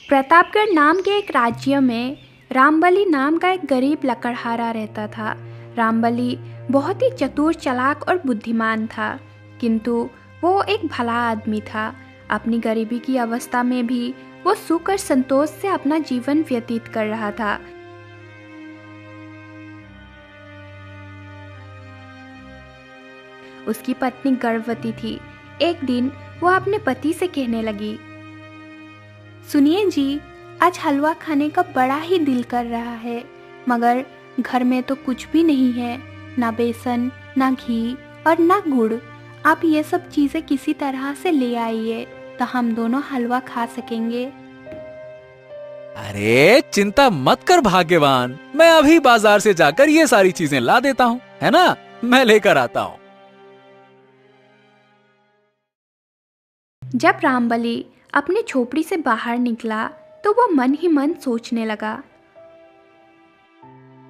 प्रतापगढ़ नाम के एक राज्य में रामबली नाम का एक गरीब लकड़हारा रहता था। रामबली बहुत ही चतुर, चालाक और बुद्धिमान था, किंतु वो एक भला आदमी था। अपनी गरीबी की अवस्था में भी वो सुख और संतोष से अपना जीवन व्यतीत कर रहा था। उसकी पत्नी गर्भवती थी। एक दिन वो अपने पति से कहने लगी, सुनिए जी, आज हलवा खाने का बड़ा ही दिल कर रहा है, मगर घर में तो कुछ भी नहीं है, ना बेसन, ना घी और ना गुड़। आप ये सब चीजें किसी तरह से ले आइए तो हम दोनों हलवा खा सकेंगे। अरे चिंता मत कर भाग्यवान, मैं अभी बाजार से जाकर ये सारी चीजें ला देता हूँ, है ना? मैं लेकर आता हूँ। जब रामबली अपनी झोपड़ी से बाहर निकला तो वो मन ही मन सोचने लगा,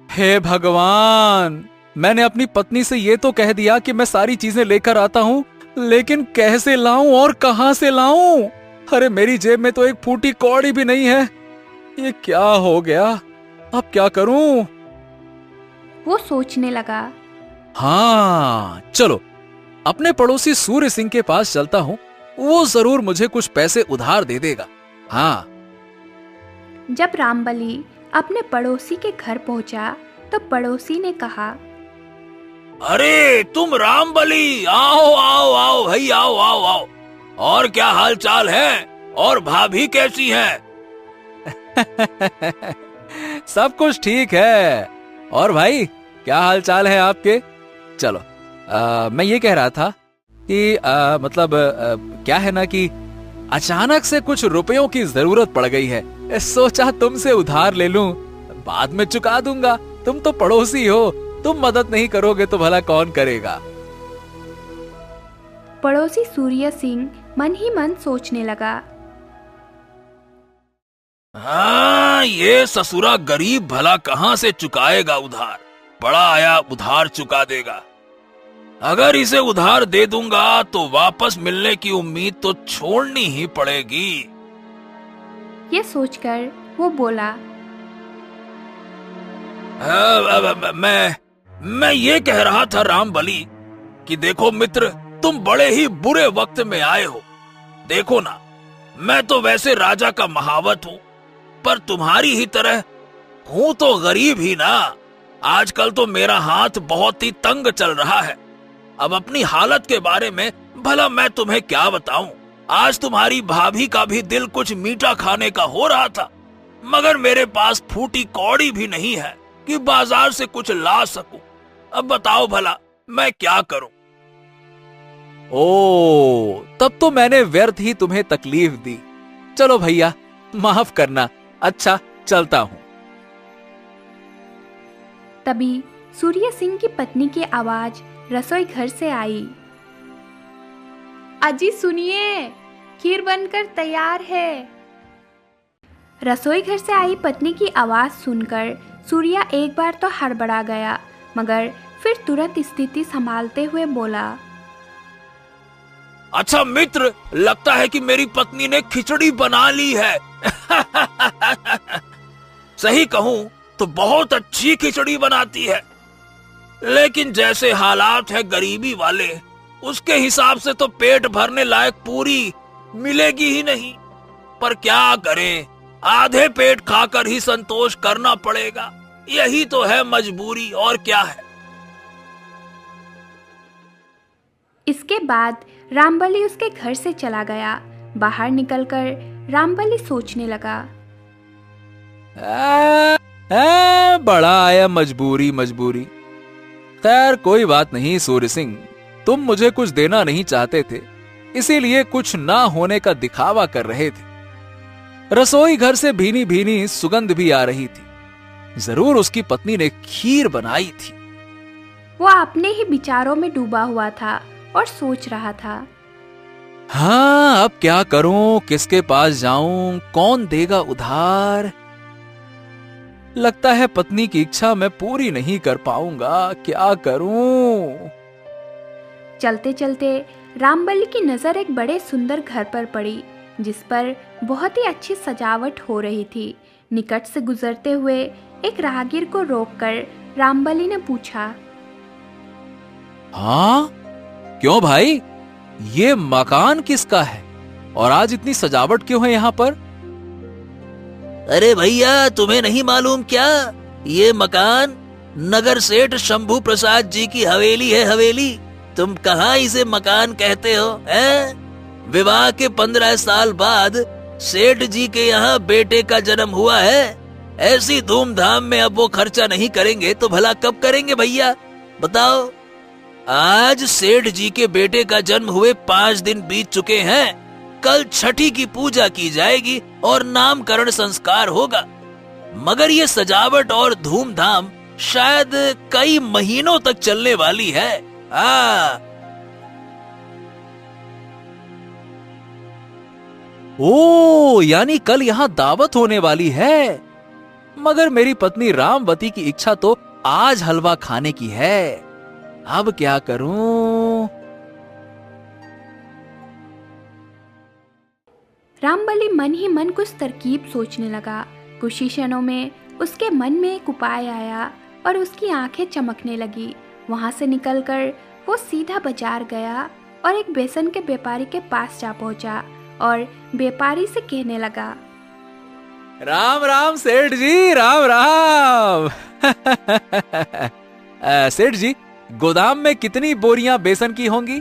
हे भगवान, मैंने अपनी पत्नी से ये तो कह दिया कि मैं सारी चीजें लेकर आता हूँ, लेकिन कैसे लाऊं और कहां से लाऊं? अरे मेरी जेब में तो एक फूटी कौड़ी भी नहीं है। ये क्या हो गया? अब क्या करूं? वो सोचने लगा। हाँ, चलो अपने पड़ोसी सूर्य सिंह के पास चलता हूँ, वो जरूर मुझे कुछ पैसे उधार दे देगा। हाँ। जब रामबली अपने पड़ोसी के घर पहुंचा तो पड़ोसी ने कहा, अरे तुम रामबली, आओ आओ आओ भाई, आओ आओ आओ। और क्या हाल चाल है? और भाभी कैसी है? सब कुछ ठीक है। और भाई क्या हाल चाल है आपके? चलो, मैं ये कह रहा था कि क्या है ना कि अचानक से कुछ रुपयों की जरूरत पड़ गई है। सोचा तुमसे उधार ले लूं, बाद में चुका दूंगा। तुम तो पड़ोसी हो, तुम मदद नहीं करोगे तो भला कौन करेगा? पड़ोसी सूर्य सिंह मन ही मन सोचने लगा, हाँ, ये ससुरा गरीब भला कहाँ से चुकाएगा उधार? बड़ा आया उधार चुका देगा। अगर इसे उधार दे दूंगा तो वापस मिलने की उम्मीद तो छोड़नी ही पड़ेगी। ये सोचकर वो बोला, मैं ये कह रहा था रामबली कि देखो मित्र, तुम बड़े ही बुरे वक्त में आए हो। देखो ना, मैं तो वैसे राजा का महावत हूँ, पर तुम्हारी ही तरह हूँ तो गरीब ही ना। आजकल तो मेरा हाथ बहुत ही तंग चल रहा है। अब अपनी हालत के बारे में भला मैं तुम्हें क्या बताऊं? आज तुम्हारी भाभी का भी दिल कुछ मीठा खाने का हो रहा था, मगर मेरे पास फूटी कौड़ी भी नहीं है कि बाजार से कुछ ला सकूं। अब बताओ भला मैं क्या करूं? ओ, तब तो मैंने व्यर्थ ही तुम्हें तकलीफ दी। चलो भैया, माफ करना। अच्छा, चलता हूं। तभी सूर्य सिंह की पत्नी की आवाज रसोई घर से आई, अजी सुनिए, खीर बनकर तैयार है। रसोई घर से आई पत्नी की आवाज सुनकर सूर्या एक बार तो हड़बड़ा गया, मगर फिर तुरंत स्थिति संभालते हुए बोला, अच्छा मित्र, लगता है कि मेरी पत्नी ने खिचड़ी बना ली है। सही कहूं तो बहुत अच्छी खिचड़ी बनाती है, लेकिन जैसे हालात है गरीबी वाले, उसके हिसाब से तो पेट भरने लायक पूरी मिलेगी ही नहीं। पर क्या करें, आधे पेट खाकर ही संतोष करना पड़ेगा। यही तो है मजबूरी, और क्या है। इसके बाद रामबली उसके घर से चला गया। बाहर निकलकर रामबली सोचने लगा, बड़ा आया मजबूरी मजबूरी। खैर कोई बात नहीं सूर्य सिंह, तुम मुझे कुछ देना नहीं चाहते थे, इसीलिए कुछ ना होने का दिखावा कर रहे थे। रसोई घर से भीनी भीनी सुगंध भी आ रही थी। जरूर उसकी पत्नी ने खीर बनाई थी। वो अपने ही विचारों में डूबा हुआ था और सोच रहा था, हाँ, अब क्या करूं, किसके पास जाऊं, कौन देगा उधार? लगता है पत्नी की इच्छा मैं पूरी नहीं कर पाऊंगा, क्या करूं? चलते चलते रामबली की नजर एक बड़े सुंदर घर पर पड़ी। जिस पर बहुत ही अच्छी सजावट हो रही थी। निकट से गुजरते हुए एक राहगीर को रोककर रामबली ने पूछा, हाँ, क्यों भाई, ये मकान किसका है और आज इतनी सजावट क्यों है यहाँ पर? अरे भैया, तुम्हें नहीं मालूम क्या? ये मकान नगर सेठ शंभू प्रसाद जी की हवेली है, हवेली। तुम कहाँ इसे मकान कहते हो, हैं? विवाह के 15 साल बाद सेठ जी के यहाँ बेटे का जन्म हुआ है। ऐसी धूमधाम में अब वो खर्चा नहीं करेंगे तो भला कब करेंगे भैया, बताओ? आज सेठ जी के बेटे का जन्म हुए 5 दिन बीत चुके हैं। कल छठी की पूजा की जाएगी और नामकरण संस्कार होगा। मगर ये सजावट और धूमधाम शायद कई महीनों तक चलने वाली है। ओ, यानी कल यहाँ दावत होने वाली है। मगर मेरी पत्नी रामवती की इच्छा तो आज हलवा खाने की है। अब क्या करूं? रामबली मन ही मन कुछ तरकीब सोचने लगा। कुछ ही क्षणों में उसके मन में एक उपाय आया और उसकी आंखें चमकने लगी। वहां से निकलकर वो सीधा बाजार गया और एक बेसन के व्यापारी के पास जा पहुंचा और व्यापारी से कहने लगा, राम राम सेठ जी, राम राम। सेठ जी, गोदाम में कितनी बोरियां बेसन की होंगी?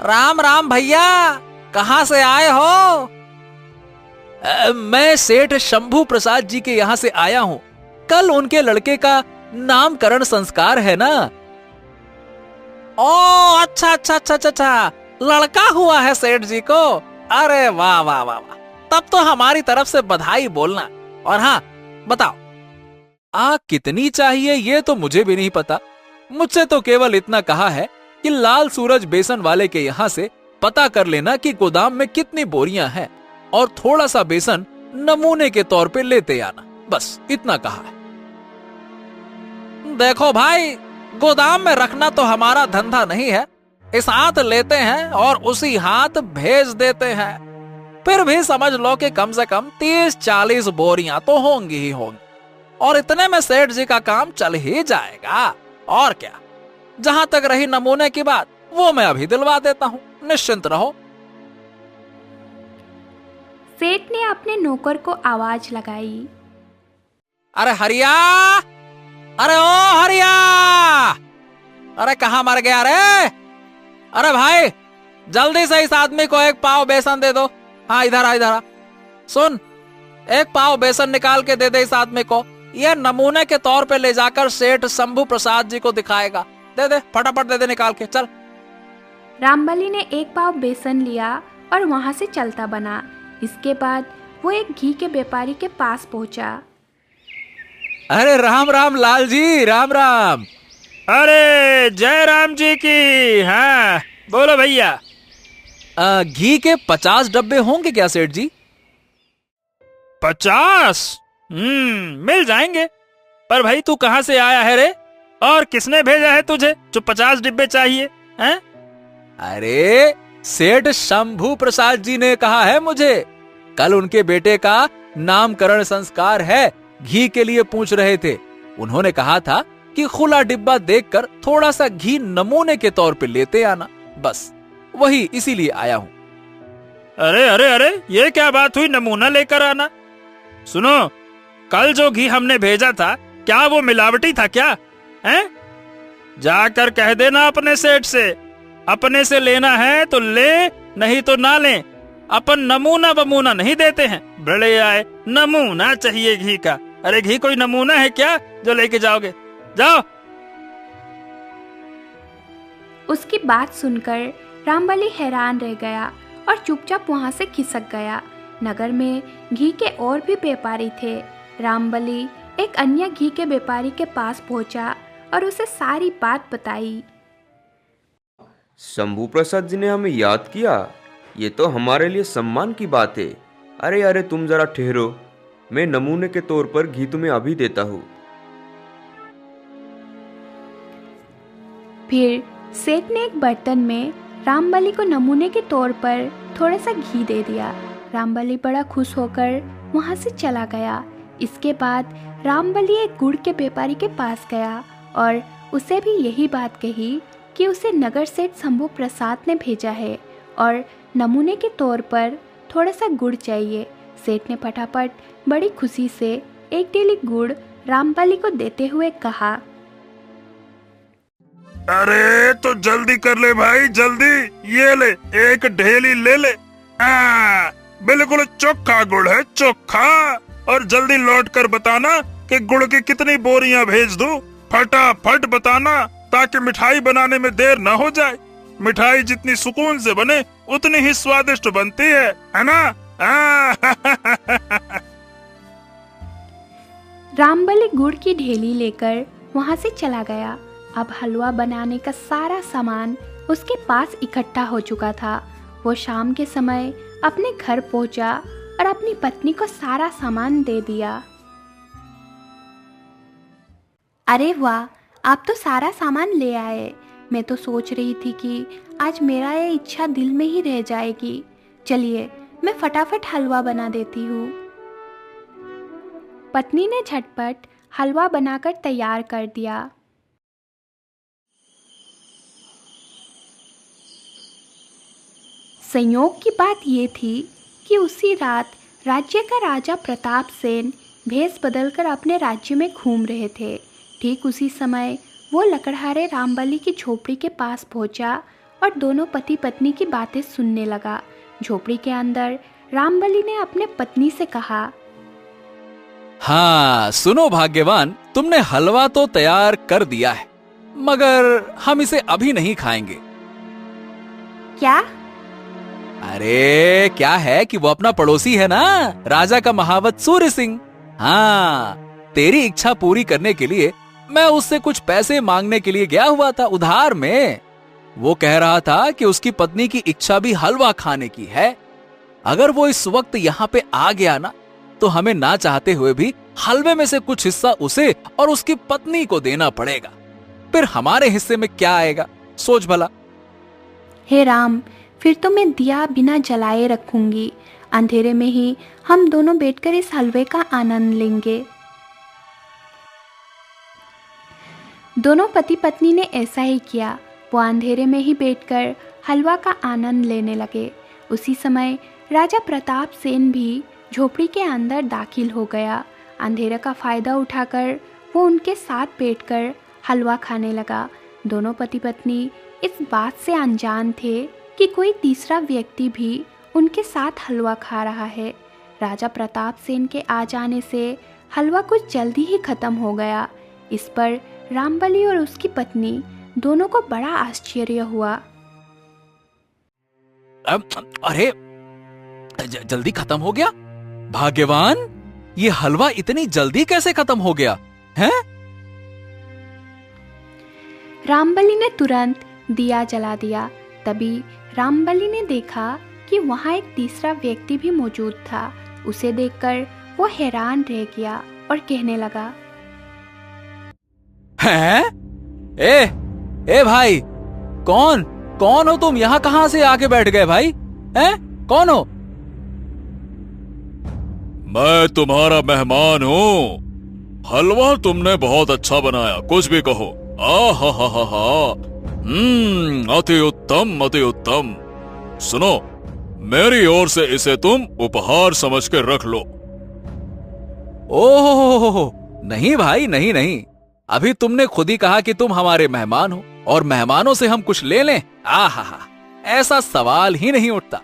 राम राम भैया, कहाँ से आए हो? मैं सेठ शंभू प्रसाद जी के यहाँ से आया हूँ। कल उनके लड़के का नामकरण संस्कार है ना। ओ अच्छा अच्छा अच्छा अच्छा, लड़का हुआ है सेठ जी को। अरे वाह वाह वाह वाह, तब तो हमारी तरफ से बधाई बोलना। और हाँ, बताओ कितनी चाहिए ये तो मुझे भी नहीं पता। मुझसे तो केवल इतना कहा है कि लाल सूरज बेसन वाले के यहाँ से पता कर लेना कि गोदाम में कितनी बोरियां हैं और थोड़ा सा बेसन नमूने के तौर पे लेते आना, बस इतना कहा है। देखो भाई, गोदाम में रखना तो हमारा धंधा नहीं है। इस हाथ लेते हैं और उसी हाथ भेज देते हैं। फिर भी समझ लो कि कम से कम 30-40 बोरियां तो होंगी ही होंगी, और इतने में सेठ जी का काम चल ही जाएगा। और क्या, जहां तक रही नमूने की बात, वो मैं अभी दिलवा देता हूँ, निश्चिंत रहो। सेठ ने अपने नौकर को आवाज लगाई, अरे हरिया, अरे ओ हरिया, अरे कहाँ मर गया रे? अरे भाई, जल्दी से इस आदमी को एक पाव बेसन दे दो। हाँ, इधर आ, इधर आ। सुन, एक पाव बेसन निकाल के दे दे इस आदमी को। यह नमूने के तौर पे ले जाकर सेठ शंभू प्रसाद जी को दिखाएगा। दे दे, फटाफट दे दे, निकाल के चल। रामबली ने एक पाव बेसन लिया और वहां से चलता बना। इसके बाद वो एक घी के व्यापारी के पास पहुंचा। अरे राम राम लाल जी, राम राम। अरे जय राम जी की। हाँ बोलो भैया। घी के 50 डब्बे होंगे क्या सेठ जी? 50? मिल जाएंगे। पर भाई तू कहाँ से आया है रे, और किसने भेजा है तुझे जो 50 डिब्बे चाहिए हैं? अरे सेठ शंभू प्रसाद जी ने कहा है मुझे। कल उनके बेटे का नामकरण संस्कार है, घी के लिए पूछ रहे थे। उन्होंने कहा था कि खुला डिब्बा देखकर थोड़ा सा घी नमूने के तौर पे लेते आना, बस वही इसीलिए आया हूँ। अरे अरे अरे, ये क्या बात हुई नमूना लेकर आना? सुनो, कल जो घी हमने भेजा था, क्या वो मिलावटी था क्या? हैं? जाकर कह देना अपने सेठ से, अपने से लेना है तो ले, नहीं तो ना ले। अपन नमूना बमूना नहीं देते हैं। बड़े आए, नमूना चाहिए घी का। अरे घी कोई नमूना है क्या जो लेके जाओगे? जाओ। उसकी बात सुनकर रामबली हैरान रह गया और चुपचाप वहां से खिसक गया। नगर में घी के और भी व्यापारी थे। रामबली एक अन्य घी के व्यापारी के पास पहुंचा और उसे सारी बात बताई। शंभू प्रसाद जी ने हमें याद किया, ये तो हमारे लिए सम्मान की बात है। अरे अरे तुम जरा ठहरो, मैं नमूने के तौर पर घी तुम्हें अभी देता हूँ। फिर सेठ ने एक बर्तन में रामबली को नमूने के तौर पर थोड़ा सा घी दे दिया। रामबली बड़ा खुश होकर वहाँ से चला गया। इसके बाद रामबली एक गुड़ के व्यापारी के पास गया और उसे भी यही बात कही कि उसे नगर सेठ शंभू प्रसाद ने भेजा है और नमूने के तौर पर थोड़ा सा गुड़ चाहिए। सेठ ने फटाफट बड़ी खुशी से एक डेली गुड़ रामबली को देते हुए कहा, अरे तो जल्दी कर ले भाई, जल्दी ये ले, एक ढेली ले ले। बिल्कुल चोखा गुड़ है, चोखा। और जल्दी लौट कर बताना कि गुड़ की कितनी बोरियां भेज दूं। फटाफट बताना ताकि मिठाई बनाने में देर न हो जाए। मिठाई जितनी सुकून से बने उतनी ही स्वादिष्ट बनती है ना? रामबली गुड़ की ढेली लेकर वहाँ से चला गया। अब हलवा बनाने का सारा सामान उसके पास इकट्ठा हो चुका था। वो शाम के समय अपने घर पहुंचा और अपनी पत्नी को सारा सामान दे दिया। अरे वाह, आप तो सारा सामान ले आए। मैं तो सोच रही थी कि आज मेरा ये इच्छा दिल में ही रह जाएगी। चलिए मैं फटाफट हलवा बना देती हूँ। पत्नी ने झटपट हलवा बनाकर तैयार कर दिया। संयोग की बात ये थी कि उसी रात राज्य का राजा प्रताप सेन भेष बदलकर अपने राज्य में घूम रहे थे। ठीक उसी समय वो लकड़हारे रामबली की झोपड़ी के पास पहुंचा और दोनों पति पत्नी की बातें सुनने लगा। झोपड़ी के अंदर रामबली ने अपने पत्नी से कहा, हाँ सुनो भाग्यवान, तुमने हलवा तो तैयार कर दिया है, मगर हम इसे अभी नहीं खाएंगे। क्या? अरे क्या है कि वो अपना पड़ोसी है ना, राजा का महावत सूर्य सिंह। हाँ, तेरी इच्छा पूरी करने के लिए मैं उससे कुछ पैसे मांगने के लिए गया हुआ था उधार में। वो कह रहा था कि उसकी पत्नी की इच्छा भी हलवा खाने की है। अगर वो इस वक्त यहाँ पे आ गया ना, तो हमें ना चाहते हुए भी हलवे में से कुछ हिस्सा उसे और उसकी पत्नी को देना पड़ेगा। फिर हमारे हिस्से में क्या आएगा, सोच भला। हे राम, फिर तो मैं दिया बिना जलाए रखूंगी। अंधेरे में ही हम दोनों बैठकर इस हलवे का आनंद लेंगे। दोनों पति पत्नी ने ऐसा ही किया। वो अंधेरे में ही बैठकर हलवा का आनंद लेने लगे। उसी समय राजा प्रताप सेन भी झोपड़ी के अंदर दाखिल हो गया। अंधेरे का फायदा उठाकर वो उनके साथ बैठकर हलवा खाने लगा। दोनों पति पत्नी इस बात से अनजान थे कि कोई तीसरा व्यक्ति भी उनके साथ हलवा खा रहा है। राजा प्रताप सेन के आ जाने से हलवा कुछ जल्दी ही खत्म हो गया। इस पर रामबली और उसकी पत्नी दोनों को बड़ा आश्चर्य हुआ। अरे जल्दी खत्म हो गया? भाग्यवान, ये हलवा इतनी जल्दी कैसे खत्म हो गया है? रामबली ने तुरंत दिया जला दिया। तभी रामबली ने देखा कि वहां एक तीसरा व्यक्ति भी मौजूद था। उसे देखकर वो हैरान रह गया और कहने लगा, हैं? ए भाई, कौन हो तुम? यहाँ कहाँ से आके बैठ गए भाई? हैं? कौन हो? मैं तुम्हारा मेहमान हूँ। हलवा तुमने बहुत अच्छा बनाया, कुछ भी कहो। अति उत्तम, अति उत्तम। सुनो, मेरी ओर से इसे तुम उपहार समझ के रख लो। ओह नहीं भाई, नहीं, अभी तुमने खुद ही कहा कि तुम हमारे मेहमान हो और मेहमानों से हम कुछ ले लें। आहा, ऐसा सवाल ही नहीं उठता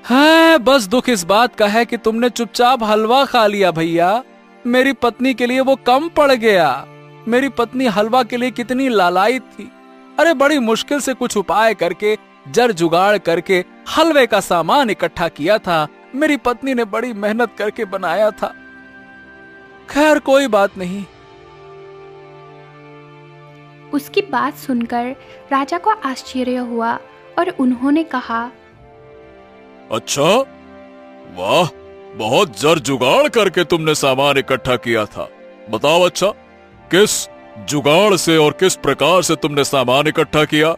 है। बस दुख इस बात का है कि तुमने चुपचाप हलवा खा लिया भैया। मेरी पत्नी के लिए वो कम पड़ गया। मेरी पत्नी हलवा के लिए कितनी लालायित थी। अरे बड़ी मुश्किल से कुछ उपाय करके, जड़ जुगाड़ करके हलवे का सामान इकट्ठा किया था। मेरी पत्नी ने बड़ी मेहनत करके बनाया था। खैर कोई बात नहीं। उसकी बात सुनकर राजा को आश्चर्य हुआ और उन्होंने कहा, अच्छा, वाह, बहुत जड़ जुगाड़ करके तुमने सामान इकट्ठा किया था। बताओ अच्छा, किस जुगाड़ से और किस प्रकार से तुमने सामान इकट्ठा किया?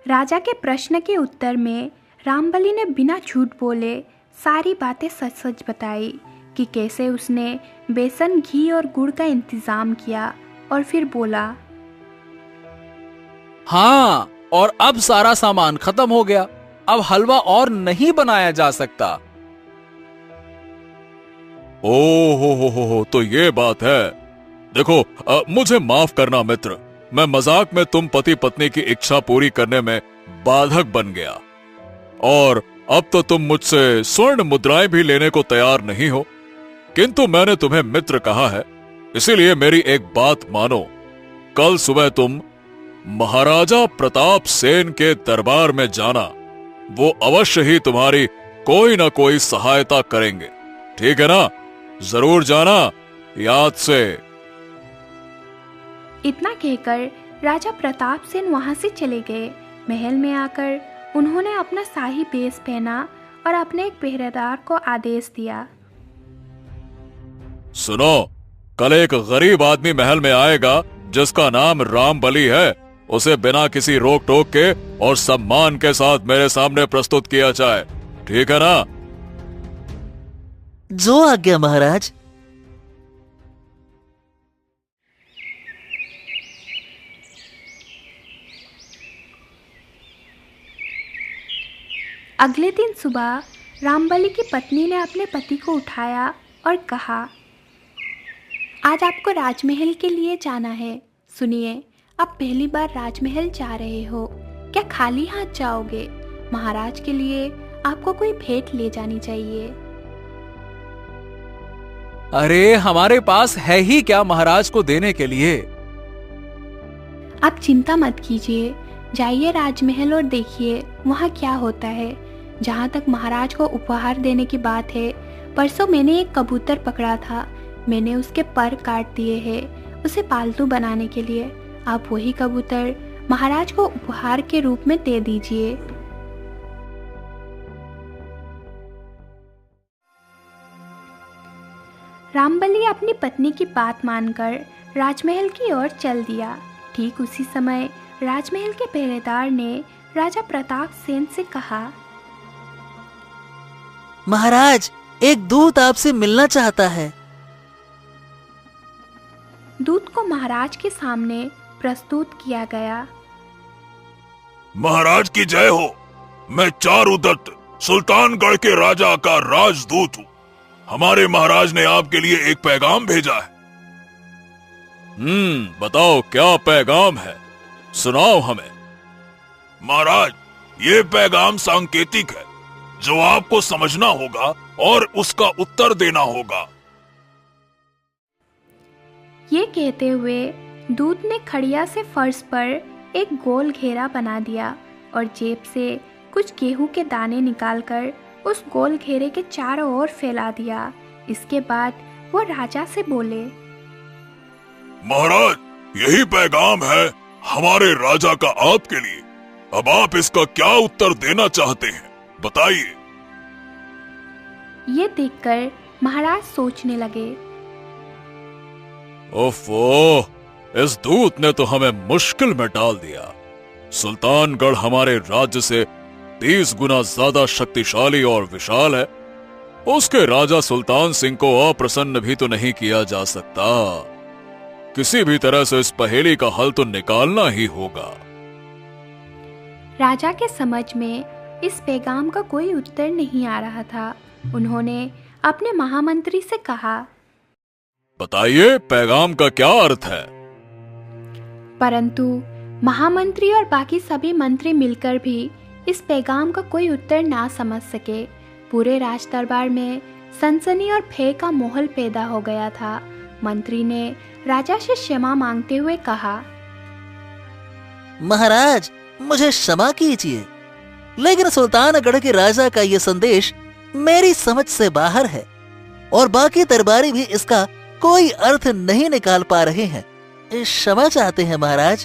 राजा के प्रश्न के उत्तर में रामबलि ने बिना झूठ बोले सारी बातें सच सच बताई कि कैसे उसने बेसन, घी और गुड़ का इंतजाम किया, और फिर बोला, हाँ, और अब सारा सामान खत्म हो गया, अब हलवा और नहीं बनाया जा सकता। ओ तो ये बात है। देखो, मुझे माफ करना मित्र, मैं मजाक में तुम पति पत्नी की इच्छा पूरी करने में बाधक बन गया, और अब तो तुम मुझसे स्वर्ण मुद्राएं भी लेने को तैयार नहीं हो। किंतु मैंने तुम्हें मित्र कहा है, इसीलिए मेरी एक बात मानो। कल सुबह तुम महाराजा प्रताप सेन के दरबार में जाना, वो अवश्य ही तुम्हारी कोई ना कोई सहायता करेंगे, ठीक है ना? जरूर जाना, याद से। इतना कहकर राजा प्रताप सेन वहां से चले गए। महल में आकर उन्होंने अपना शाही भेष पहना और अपने एक पहरेदार को आदेश दिया, सुनो, कल एक गरीब आदमी महल में आएगा जिसका नाम रामबलि है। उसे बिना किसी रोक टोक के और सम्मान के साथ मेरे सामने प्रस्तुत किया जाए, ठीक है ना? जो आज्ञा महाराज। अगले दिन सुबह रामबलि की पत्नी ने अपने पति को उठाया और कहा, आज आपको राजमहल के लिए जाना है। सुनिए, आप पहली बार राजमहल जा रहे हो, क्या खाली हाथ जाओगे? महाराज के लिए आपको कोई भेंट ले जानी चाहिए। अरे, हमारे पास है ही क्या महाराज को देने के लिए? आप चिंता मत कीजिए, जाइए राजमहल और देखिए वहाँ क्या होता है। जहाँ तक महाराज को उपहार देने की बात है, परसों मैंने एक कबूतर पकड़ा था, मैंने उसके पर काट दिए हैं उसे पालतू बनाने के लिए। आप वही कबूतर महाराज को उपहार के रूप में दे दीजिए। रामबलि अपनी पत्नी की बात मानकर राजमहल की ओर चल दिया। ठीक उसी समय राजमहल के पहरेदार ने राजा प्रताप सेन से कहा, महाराज, एक दूत आपसे मिलना चाहता है। दूत को महाराज के सामने प्रस्तुत किया गया। महाराज की जय हो। मैं चारुदत्त, सुल्तानगढ़ के राजा का राजदूत हूँ। हमारे महाराज ने आपके लिए एक पैगाम भेजा है। बताओ क्या पैगाम है, सुनाओ हमें। महाराज, ये पैगाम सांकेतिक है जो आपको समझना होगा और उसका उत्तर देना होगा। ये कहते हुए दूत ने खड़िया से फर्श पर एक गोल घेरा बना दिया और जेब से कुछ गेहूं के दाने निकालकर उस गोल घेरे के चारों ओर फैला दिया। इसके बाद वो राजा से बोले, महाराज, यही पैगाम है हमारे राजा का आपके लिए। अब आप इसका क्या उत्तर देना चाहते हैं, बताइए। ये देखकर महाराज सोचने लगे, ओफो, इस दूत ने तो हमें मुश्किल में डाल दिया। सुल्तानगढ़ हमारे राज्य से 30 गुना ज्यादा शक्तिशाली और विशाल है। उसके राजा सुल्तान सिंह को अप्रसन्न भी तो नहीं किया जा सकता। किसी भी तरह से इस पहेली का हल तो निकालना ही होगा। राजा के समझ में इस पैगाम का कोई उत्तर नहीं आ रहा था। उन्होंने अपने महामंत्री से कहा, बताइए पैगाम का क्या अर्थ है। परंतु महामंत्री और बाकी सभी मंत्री मिलकर भी इस पैगाम का कोई उत्तर ना समझ सके। पूरे राज दरबार में सनसनी और भय का माहौल पैदा हो गया था। मंत्री ने राजा से क्षमा मांगते हुए कहा, महाराज, मुझे क्षमा कीजिए, लेकिन सुल्तानगढ़ के राजा का यह संदेश मेरी समझ से बाहर है और बाकी दरबारी भी इसका कोई अर्थ नहीं निकाल पा रहे हैं। क्षमा चाहते हैं महाराज।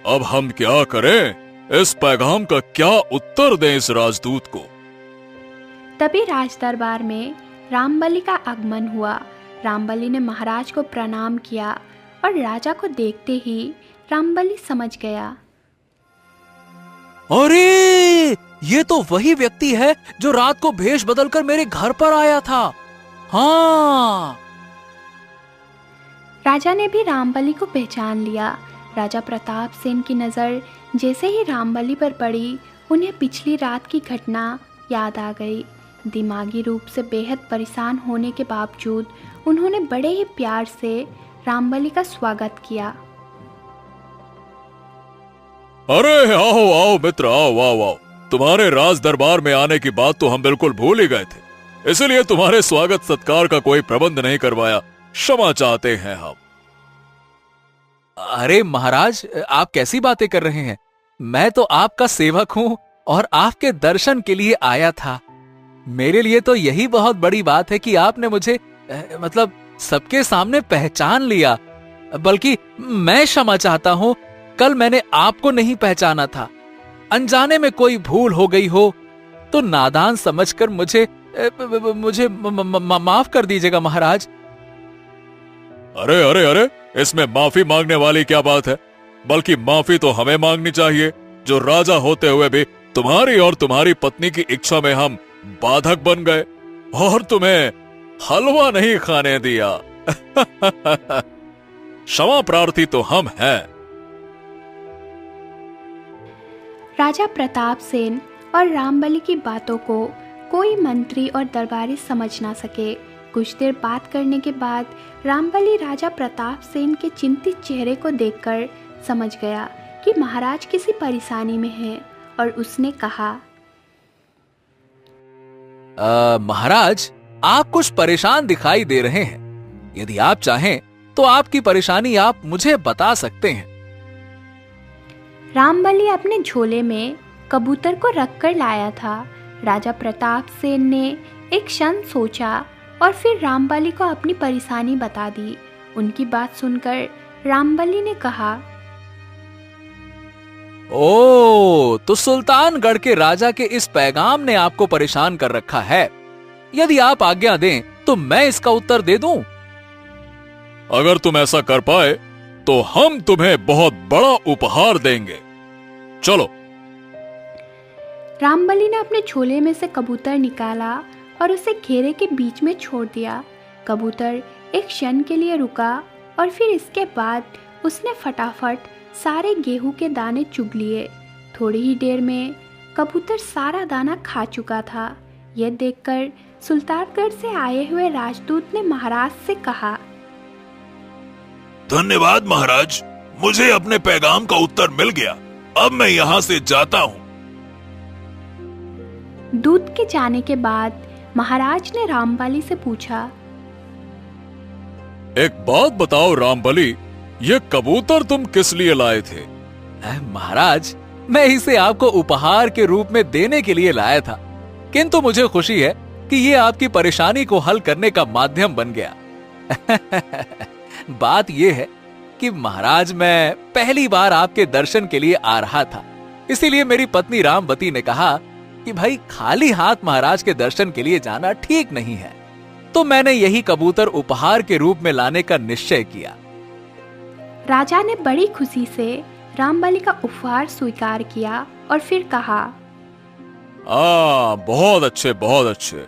अब हम क्या करें? इस पैगाम का क्या उत्तर दें इस राजदूत को? तभी राज दरबार में रामबलि का आगमन हुआ। रामबली ने महाराज को प्रणाम किया और राजा को देखते ही रामबली समझ गया। अरे ये तो वही व्यक्ति है जो रात को भेष बदलकर मेरे घर पर आया था। हाँ। राजा ने भी रामबली को पहचान लिया। राजा प्रताप सेन की नज़र जैसे ही रामबली पर पड़ी, उन्हें पिछली रात की घटना याद आ गई। दिमागी रूप से बेहद परेशान होने के बावजूद उन्होंने बड़े ही प्यार से रामबली का स्वागत किया। अरे आओ आओ मित्र, आओ आओ आओ। तुम्हारे राज दरबार में आने की बात तो हम बिल्कुल भूल ही गए थे, इसलिए तुम्हारे स्वागत सत्कार का कोई प्रबंध नहीं करवाया। क्षमा चाहते हैं हम। अरे महाराज, आप कैसी बातें कर रहे हैं? मैं तो आपका सेवक हूं और आपके दर्शन के लिए आया था। मेरे लिए तो यही बहुत बड़ी बात है कि आपने मुझे मतलब सबके सामने पहचान लिया। बल्कि मैं क्षमा चाहता हूं, कल मैंने आपको नहीं पहचाना था। अनजाने में कोई भूल हो गई हो तो नादान समझकर मुझे माफ कर दीजिएगा महाराज। अरे अरे अरे, इसमें माफी मांगने वाली क्या बात है? बल्कि माफी तो हमें मांगनी चाहिए, जो राजा होते हुए भी तुम्हारी और तुम्हारी पत्नी की इच्छा में हम बाधक बन गए और तुम्हें हलवा नहीं खाने दिया। क्षमा प्रार्थी तो हम हैं। राजा प्रताप सेन और रामबली की बातों को कोई मंत्री और दरबारी समझ ना सके। कुछ देर बात करने के बाद रामबली राजा प्रताप सेन के चिंतित चेहरे को देखकर समझ गया कि महाराज किसी परेशानी में हैं और उसने कहा, महाराज, आप कुछ परेशान दिखाई दे रहे हैं। यदि आप चाहें तो आपकी परेशानी आप मुझे बता सकते हैं। रामबली अपने झोले में कबूतर को रखकर लाया था। राजा प्रताप सेन ने एक क्षण सोचा और फिर रामबली को अपनी परेशानी बता दी। उनकी बात सुनकर रामबली ने कहा, ओ, तो सुल्तानगढ़ के राजा के इस पैगाम ने आपको परेशान कर रखा है। यदि आप आज्ञा दें तो मैं इसका उत्तर दे दूं। अगर तुम ऐसा कर पाए तो हम तुम्हें बहुत बड़ा उपहार देंगे। चलो। रामबली ने अपने झोले में से कबूतर निकाला और उसे घेरे के बीच में छोड़ दिया। कबूतर एक क्षण के लिए रुका और फिर इसके बाद उसने फटाफट सारे गेहूं के दाने चुग लिए। थोड़ी ही देर में कबूतर सारा दाना खा चुका था। यह देखकर सुल्तानगढ़ से आए हुए राजदूत ने महाराज से कहा, धन्यवाद महाराज, मुझे अपने पैगाम का उत्तर मिल गया। अब मैं यहाँ से जाता हूँ। दूत के जाने के बाद महाराज ने रामबली से पूछा, एक बात बताओ रामबली, ये कबूतर तुम किस लिए लाए थे? महाराज, मैं इसे आपको उपहार के रूप में देने के लिए लाया था, किंतु मुझे खुशी है कि ये आपकी परेशानी को हल करने का माध्यम बन गया। बात यह है कि महाराज, मैं पहली बार आपके दर्शन के लिए आ रहा था, इसीलिए मेरी पत्नी रामवती ने कहा कि भाई खाली हाथ महाराज के दर्शन के लिए जाना ठीक नहीं है, तो मैंने यही कबूतर उपहार के रूप में लाने का निश्चय किया। राजा ने बड़ी खुशी से रामबली का उपहार स्वीकार किया और फिर कहा, बहुत अच्छे, बहुत अच्छे।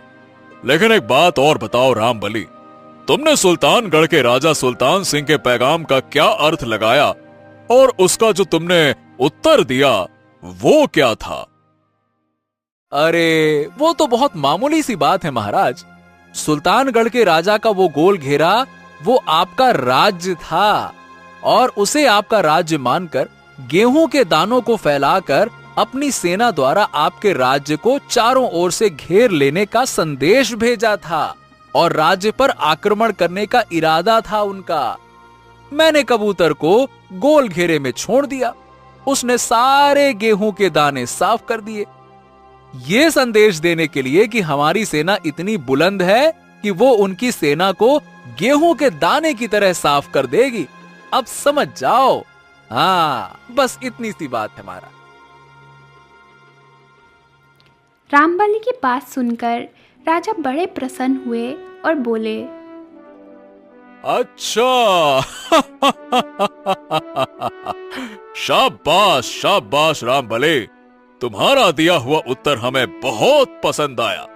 लेकिन एक बात और बताओ रामबली, तुमने सुल्तानगढ़ के राजा सुल्तान सिंह के पैगाम का क्या अर्थ लगाया और उसका जो तुमने उत्तर दिया वो क्या था? अरे वो तो बहुत मामूली सी बात है महाराज। सुल्तानगढ़ के राजा का वो गोल घेरा वो आपका राज्य था और उसे आपका राज्य मानकर गेहूं के दानों को फैलाकर अपनी सेना द्वारा आपके राज्य को चारों ओर से घेर लेने का संदेश भेजा था और राज्य पर आक्रमण करने का इरादा था उनका। मैंने कबूतर को गोल घेरे में छोड़ दिया, उसने सारे गेहूं के दाने साफ कर दिए, ये संदेश देने के लिए कि हमारी सेना इतनी बुलंद है कि वो उनकी सेना को गेहूं के दाने की तरह साफ कर देगी। अब समझ जाओ। हाँ, बस इतनी सी बात है हमारा। रामबली की बात सुनकर राजा बड़े प्रसन्न हुए और बोले, अच्छा। शाबाश शाबाश रामबली, तुम्हारा दिया हुआ उत्तर हमें बहुत पसंद आया।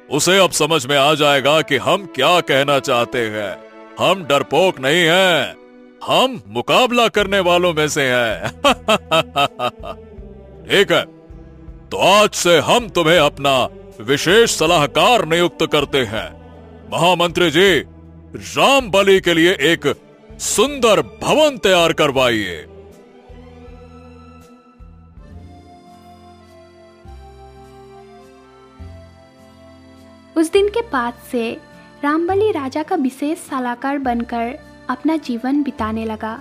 उसे अब समझ में आ जाएगा कि हम क्या कहना चाहते हैं। हम डरपोक नहीं हैं, हम मुकाबला करने वालों में से हैं। ठीक है, तो आज से हम तुम्हें अपना विशेष सलाहकार नियुक्त करते हैं। महामंत्री जी, रामबली के लिए एक सुंदर भवन तैयार करवाइए। उस दिन के बाद से रामबली राजा का विशेष सलाहकार बनकर अपना जीवन बिताने लगा।